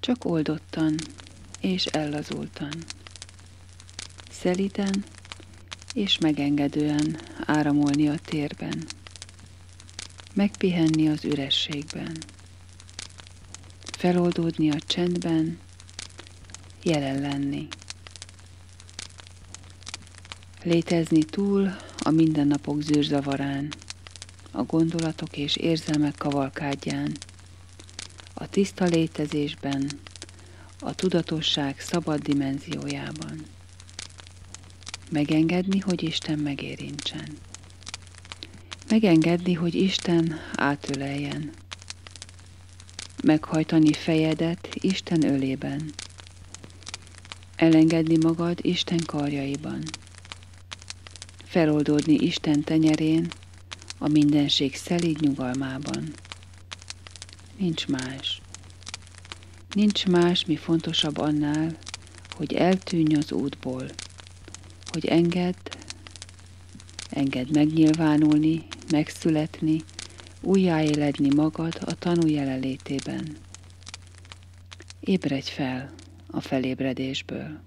csak oldottan és ellazultan, szelíden és megengedően áramolni a térben, megpihenni az ürességben, feloldódni a csendben, jelen lenni. Létezni túl a mindennapok zűrzavarán, a gondolatok és érzelmek kavalkádján, a tiszta létezésben, a tudatosság szabad dimenziójában. Megengedni, hogy Isten megérintsen. Megengedni, hogy Isten átöleljen. Meghajtani fejedet Isten ölében. Elengedni magad Isten karjaiban. Feloldódni Isten tenyerén, a mindenség szelíd nyugalmában. Nincs más. Nincs más, mi fontosabb annál, hogy eltűnj az útból, hogy engedd megnyilvánulni, megszületni, újjáéledni magad a tanú jelenlétében. Ébredj fel a felébredésből.